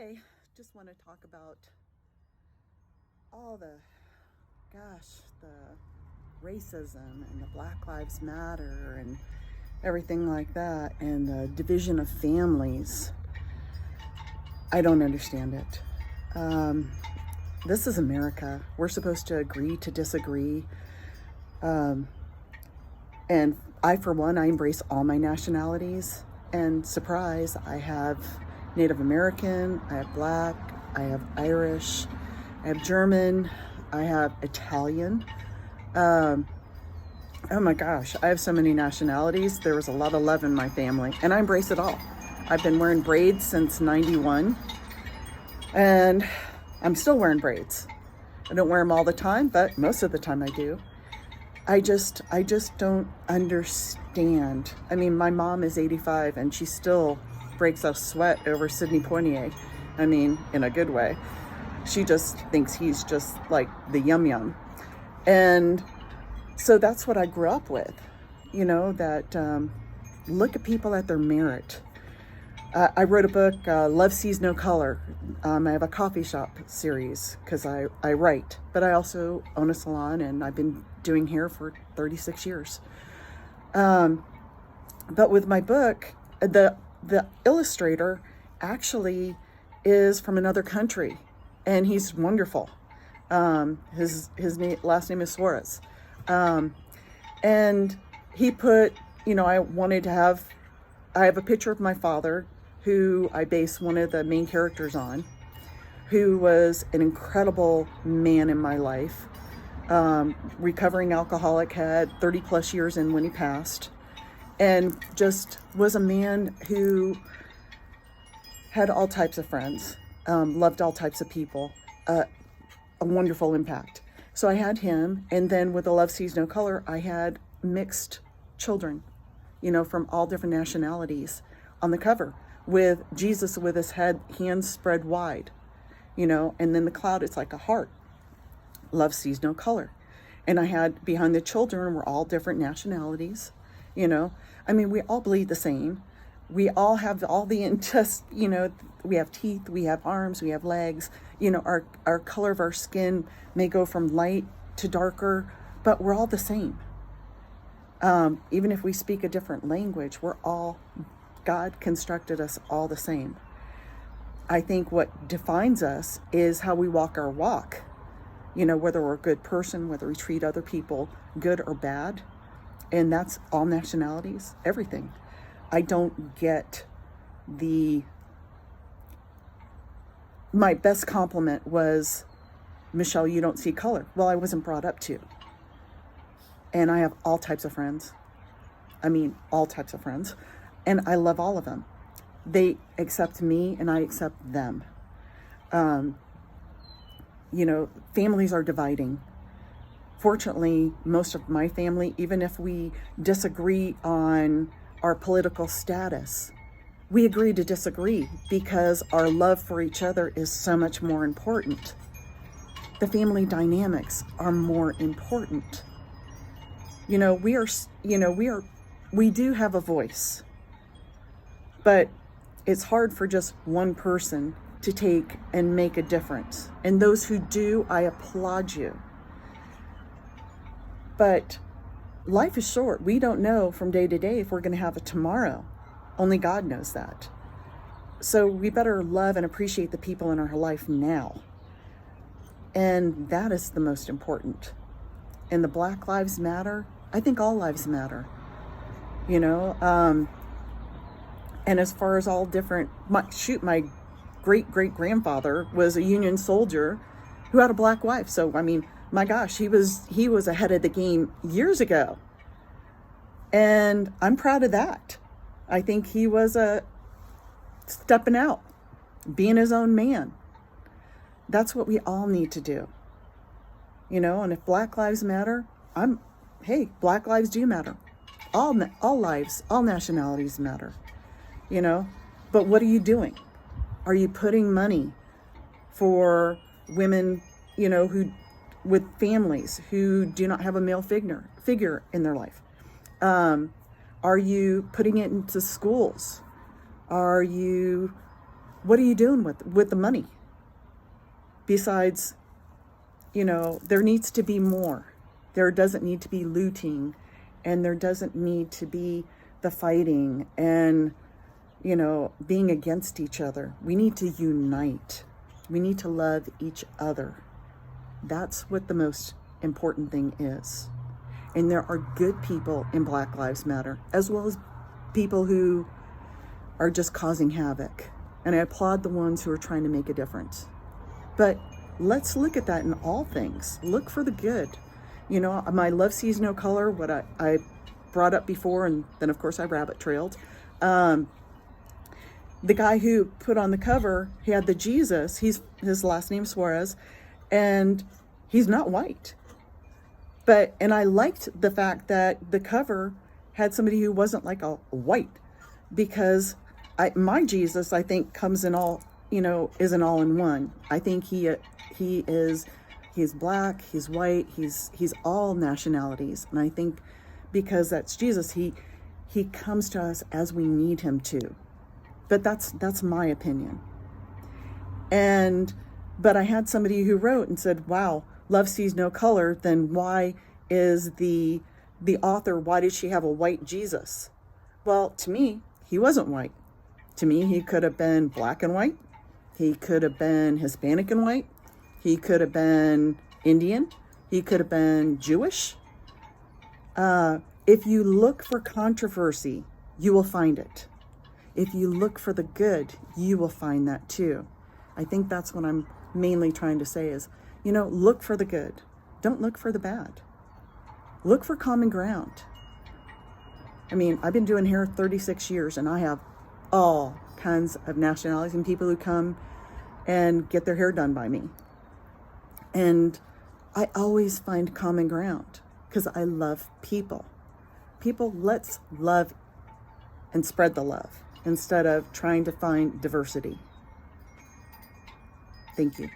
today, just want to talk about all the racism and the Black Lives Matter and everything like that, and the division of families. I don't understand it. This is America. We're supposed to agree to disagree. And I, for one, I embrace all my nationalities. And surprise, I have Native American, I have Black, I have Irish, I have German, I have Italian. Oh my gosh, I have so many nationalities. There was a lot of love in my family, and I embrace it all. I've been wearing braids since '91, and I'm still wearing braids. I don't wear them all the time, but most of the time I do. I just don't understand. I mean, my mom is 85 and she still breaks a sweat over Sidney Poitier. I mean, in a good way. She just thinks he's just like the yum yum. And so that's what I grew up with, that look at people at their merit. I wrote a book, Love Sees No Color. I have a coffee shop series because I write, but I also own a salon, and I've been doing hair for 36 years. But with my book, the illustrator actually is from another country, and he's wonderful. His last name is Suarez. And he put, I have a picture of my father, who I base one of the main characters on, who was an incredible man in my life. Recovering alcoholic, had 30 plus years in when he passed, and just was a man who had all types of friends, loved all types of people, a wonderful impact. So I had him, and then with The Love Sees No Color, I had mixed children, from all different nationalities on the cover, with Jesus with his hands spread wide, and then the cloud, it's like a heart. Love sees no color. And I had behind the children were all different nationalities, I mean, we all bleed the same. We all have all the we have teeth, we have arms, we have legs, our color of our skin may go from light to darker, but we're all the same. Even if we speak a different language, God constructed us all the same. I think what defines us is how we walk our walk. Whether we're a good person, whether we treat other people good or bad. And that's all nationalities, everything. I don't get my best compliment was, Michelle, you don't see color. Well, I wasn't brought up to. And I have all types of friends. I mean, all types of friends. And I love all of them. They accept me and I accept them. Families are dividing. Fortunately, most of my family, even if we disagree on our political status, we agree to disagree because our love for each other is so much more important. The family dynamics are more important. We do have a voice, but it's hard for just one person to take and make a difference. And those who do, I applaud you. But life is short. We don't know from day to day if we're going to have a tomorrow. Only God knows that. So we better love and appreciate the people in our life now. And that is the most important. And the Black Lives Matter, I think all lives matter. And as far as all different, my great-great-grandfather was a Union soldier who had a black wife. So, I mean, my gosh, he was ahead of the game years ago. And I'm proud of that. I think he was stepping out, being his own man. That's what we all need to do. And if Black Lives Matter, Black lives do matter. All lives, all nationalities matter. But what are you doing? Are you putting money for women, who with families who do not have a male figure in their life? Are you putting it into schools? Are you what are you doing with the money? Besides, there needs to be more. There doesn't need to be looting, and there doesn't need to be the fighting and, being against each other. We need to unite. We need to love each other. That's what the most important thing is. And there are good people in Black Lives Matter, as well as people who are just causing havoc. And I applaud the ones who are trying to make a difference. But let's look at that in all things. Look for the good. My love sees no color, what I brought up before, and then of course I rabbit trailed. The guy who put on the cover, he had the Jesus, his last name Suarez, and he's not white. And I liked the fact that the cover had somebody who wasn't like a white, because my Jesus, I think, comes in all, is an all-in-one. I think he's black, he's white, he's all nationalities. And I think because that's Jesus, he comes to us as we need him to. But that's my opinion. But I had somebody who wrote and said, wow, love sees no color, then why is the author, why did she have a white Jesus? Well, to me, he wasn't white. To me, he could have been black and white. He could have been Hispanic and white. He could have been Indian. He could have been Jewish. If you look for controversy, you will find it. If you look for the good, you will find that too. I think that's what I'm mainly trying to say is, look for the good. Don't look for the bad. Look for common ground. I mean, I've been doing hair 36 years and I have all kinds of nationalities and people who come and get their hair done by me. And I always find common ground because I love people. People, let's love and spread the love instead of trying to find diversity. Thank you.